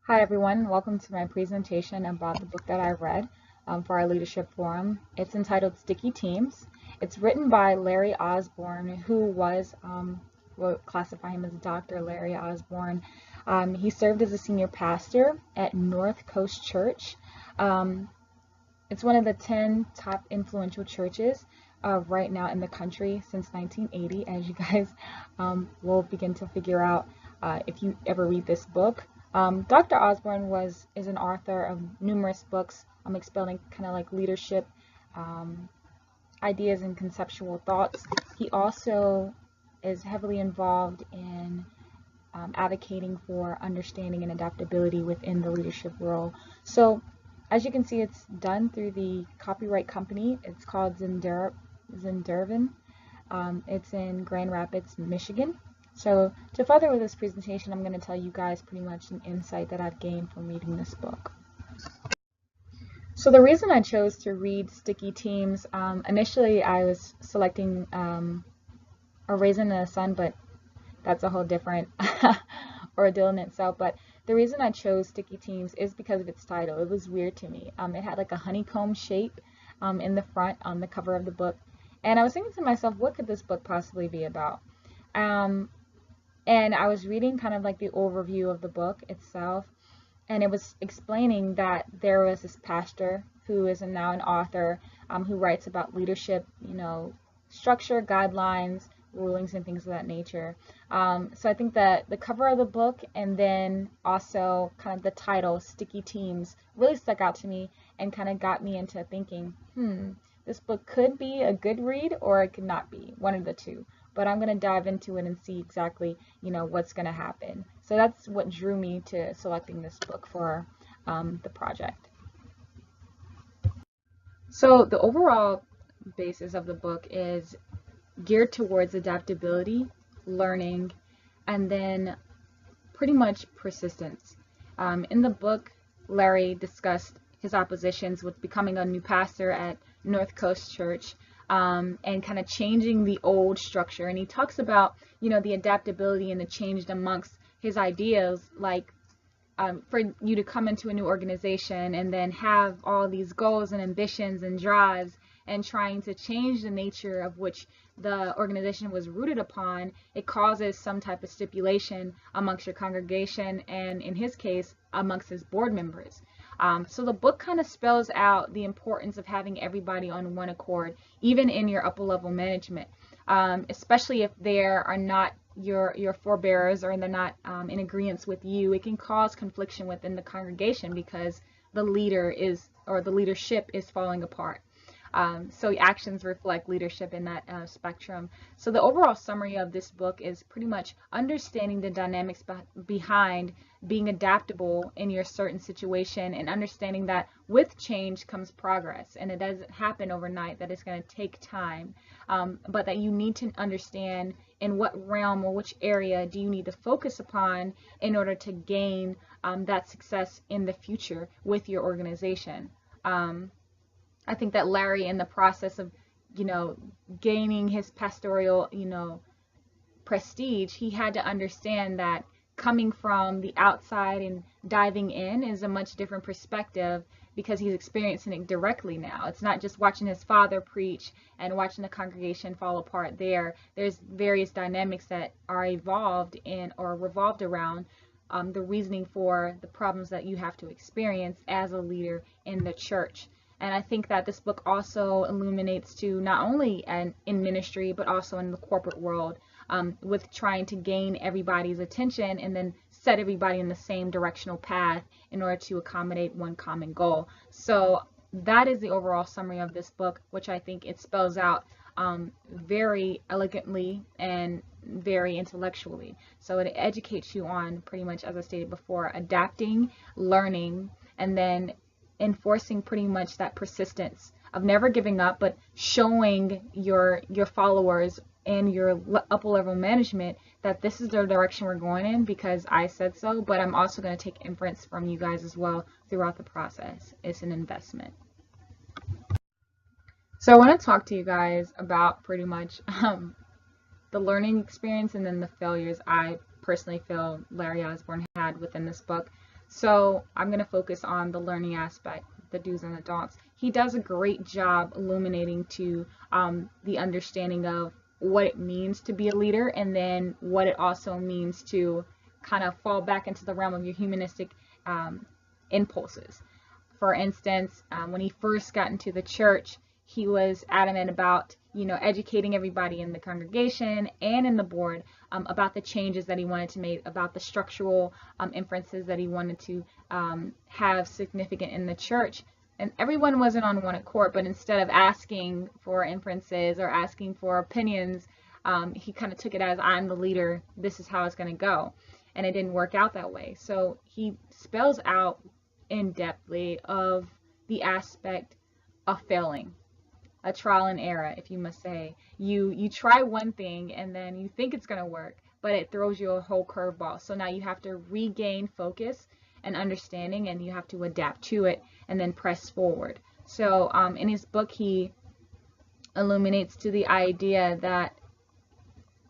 Hi everyone, welcome to my presentation about the book that I read for our leadership forum. It's entitled Sticky Teams. It's written by Larry Osborne, who was, we'll classify him as Dr. Larry Osborne. He served as a senior pastor at North Coast Church. It's one of the 10 top influential churches right now in the country since 1980, as you guys will begin to figure out if you ever read this book. Dr. Osborne is an author of numerous books explaining kind of like leadership ideas and conceptual thoughts. He also is heavily involved in advocating for understanding and adaptability within the leadership role. So as you can see, it's done through the copyright company. It's called Zendervan. It's in Grand Rapids, Michigan. So to further with this presentation, I'm going to tell you guys pretty much an insight that I've gained from reading this book. So the reason I chose to read Sticky Teams, initially I was selecting A Raisin in the Sun, but that's a whole different ordeal in itself. But the reason I chose Sticky Teams is because of its title. It was weird to me. It had like a honeycomb shape in the front on the cover of the book. And I was thinking to myself, what could this book possibly be about? And I was reading kind of like the overview of the book itself, and it was explaining that there was this pastor who is now an author who writes about leadership, structure, guidelines, rulings, and things of that nature. So I think that the cover of the book and then also kind of the title, Sticky Teams, really stuck out to me and kind of got me into thinking, this book could be a good read or it could not be, one of the two. But I'm going to dive into it and see exactly, what's going to happen. So that's what drew me to selecting this book for the project. So the overall basis of the book is geared towards adaptability, learning, and then pretty much persistence. In the book, Larry discussed his oppositions with becoming a new pastor at North Coast Church, and kind of changing the old structure. And he talks about, the adaptability and the change amongst his ideas, like for you to come into a new organization and then have all these goals and ambitions and drives and trying to change the nature of which the organization was rooted upon, it causes some type of stipulation amongst your congregation and, in his case, amongst his board members. So the book kind of spells out the importance of having everybody on one accord, even in your upper level management, especially if there are not your forebearers or they're not in agreement with you. It can cause confliction within the congregation because the leader or the leadership is falling apart. So actions reflect leadership in that spectrum. So the overall summary of this book is pretty much understanding the dynamics behind being adaptable in your certain situation and understanding that with change comes progress, and it doesn't happen overnight, that it's going to take time, but that you need to understand in what realm or which area do you need to focus upon in order to gain that success in the future with your organization. I think that Larry, in the process of, gaining his pastoral, prestige, he had to understand that coming from the outside and diving in is a much different perspective because he's experiencing it directly now. It's not just watching his father preach and watching the congregation fall apart there. There's various dynamics that are evolved in or revolved around the reasoning for the problems that you have to experience as a leader in the church. And I think that this book also illuminates to not only in ministry, but also in the corporate world, with trying to gain everybody's attention and then set everybody in the same directional path in order to accommodate one common goal. So that is the overall summary of this book, which I think it spells out very elegantly and very intellectually. So it educates you on pretty much, as I stated before, adapting, learning, and then enforcing pretty much that persistence of never giving up, but showing your followers and your upper level management that this is the direction we're going in because I said so, but I'm also going to take inference from you guys as well throughout the process. It's an investment. So I want to talk to you guys about pretty much the learning experience and then the failures I personally feel Larry Osborne had within this book. So I'm going to focus on the learning aspect, the do's and the don'ts. He does a great job illuminating to the understanding of what it means to be a leader, and then what it also means to kind of fall back into the realm of your humanistic impulses. For instance, when he first got into the church, he was adamant about, educating everybody in the congregation and in the board about the changes that he wanted to make, about the structural inferences that he wanted to have significant in the church. And everyone wasn't on one accord, but instead of asking for inferences or asking for opinions, he kind of took it as, I'm the leader, this is how it's going to go. And it didn't work out that way. So he spells out in depthly of the aspect of failing, a trial and error, if you must say. You try one thing and then you think it's going to work, but it throws you a whole curveball. So now you have to regain focus and understanding, and you have to adapt to it and then press forward. So in his book, he illuminates to the idea that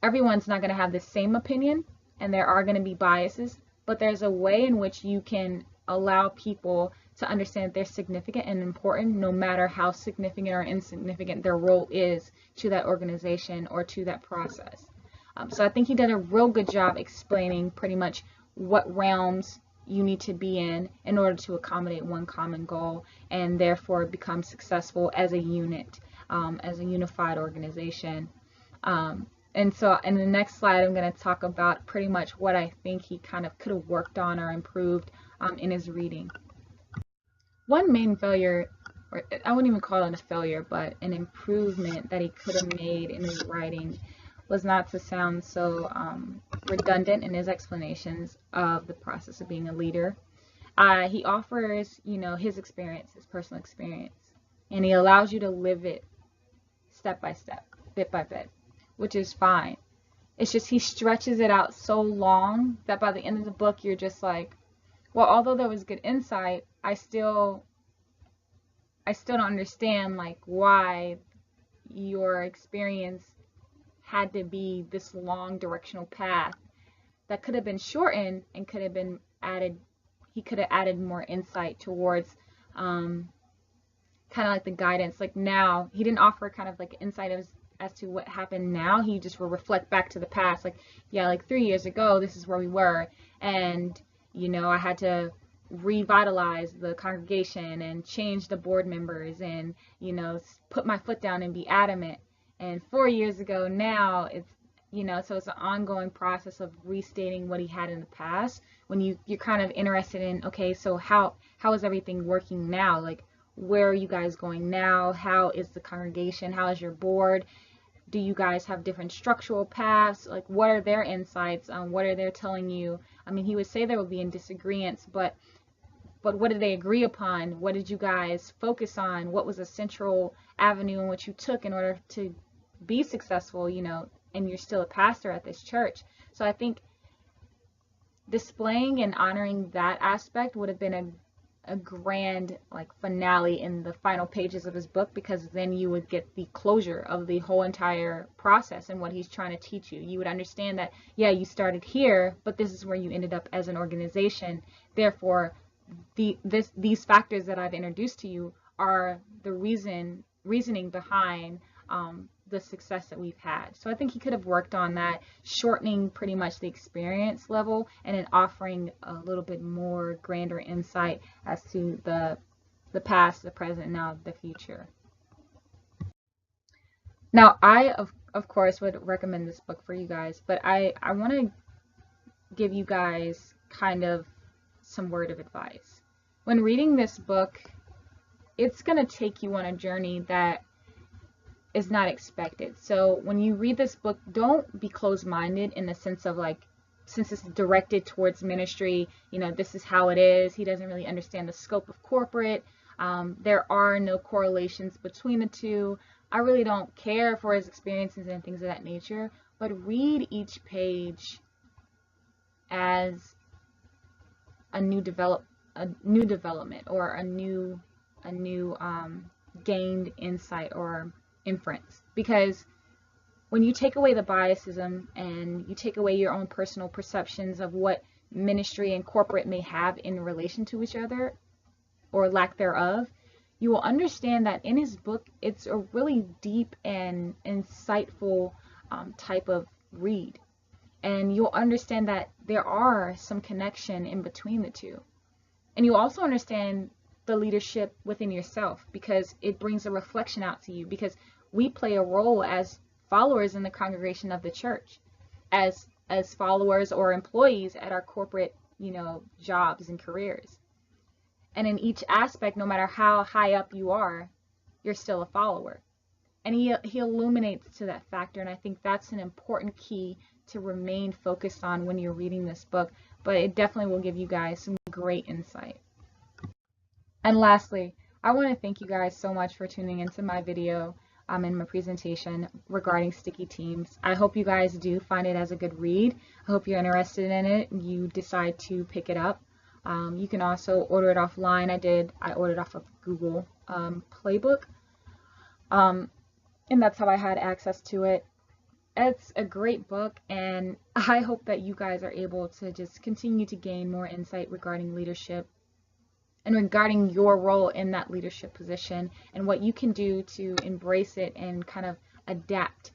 everyone's not going to have the same opinion, and there are going to be biases, but there's a way in which you can allow people to understand that they're significant and important, no matter how significant or insignificant their role is to that organization or to that process. So I think he did a real good job explaining pretty much what realms you need to be in order to accommodate one common goal, and therefore become successful as a unit, as a unified organization. And so in the next slide, I'm going to talk about pretty much what I think he kind of could have worked on or improved in his reading. One main failure, or I wouldn't even call it a failure, but an improvement that he could have made in his writing, was not to sound so redundant in his explanations of the process of being a leader. He offers, his experience, his personal experience, and he allows you to live it step by step, bit by bit, which is fine. It's just he stretches it out so long that by the end of the book, you're just like, well, although there was good insight, I still don't understand like why your experience had to be this long directional path that could have been shortened and could have been added. He could have added more insight towards kind of like the guidance. Like now, he didn't offer kind of like insight as to what happened now. He just will reflect back to the past. Like, yeah, like 3 years ago, this is where we were. And, I had to revitalize the congregation and change the board members and, put my foot down and be adamant. And 4 years ago now, it's, so it's an ongoing process of restating what he had in the past. When you're kind of interested in, okay, so how is everything working now? Like, where are you guys going now? How is the congregation? How is your board? Do you guys have different structural paths? Like, what are their insights? What are they telling you? I mean, he would say there would be in disagreements, but what did they agree upon? What did you guys focus on? What was a central avenue in which you took in order to be successful, and you're still a pastor at this church? So I think displaying and honoring that aspect would have been a grand like finale in the final pages of his book, because then you would get the closure of the whole entire process and what he's trying to teach you. You would understand that, yeah, you started here, but this is where you ended up as an organization. Therefore, these factors that I've introduced to you are the reasoning behind the success that we've had. So I think he could have worked on that, shortening pretty much the experience level and then offering a little bit more grander insight as to the past, the present, and now the future. Now, I of course would recommend this book for you guys, but I want to give you guys kind of some word of advice. When reading this book, it's going to take you on a journey that is not expected. So when you read this book, don't be closed-minded in the sense of like, since it's directed towards ministry, this is how it is. He doesn't really understand the scope of corporate. There are no correlations between the two. I really don't care for his experiences and things of that nature, but read each page as a new development or a new gained insight or inference. Because when you take away the biasism and you take away your own personal perceptions of what ministry and corporate may have in relation to each other or lack thereof, you will understand that in his book, it's a really deep and insightful type of read. And you'll understand that there are some connection in between the two. And you also understand the leadership within yourself, because it brings a reflection out to you, because we play a role as followers in the congregation of the church, as followers or employees at our corporate, jobs and careers. And in each aspect, no matter how high up you are, you're still a follower. And he illuminates to that factor, and I think that's an important key to remain focused on when you're reading this book. But it definitely will give you guys some great insight. And lastly, I want to thank you guys so much for tuning into my video in my presentation regarding Sticky Teams. I hope you guys do find it as a good read. I hope you're interested in it and you decide to pick it up. You can also order it offline. I ordered off of Google Playbook. And that's how I had access to it. It's a great book, and I hope that you guys are able to just continue to gain more insight regarding leadership and regarding your role in that leadership position and what you can do to embrace it and kind of adapt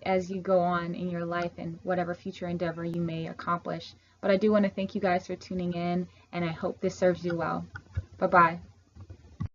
as you go on in your life and whatever future endeavor you may accomplish. But I do want to thank you guys for tuning in, and I hope this serves you well. Bye-bye.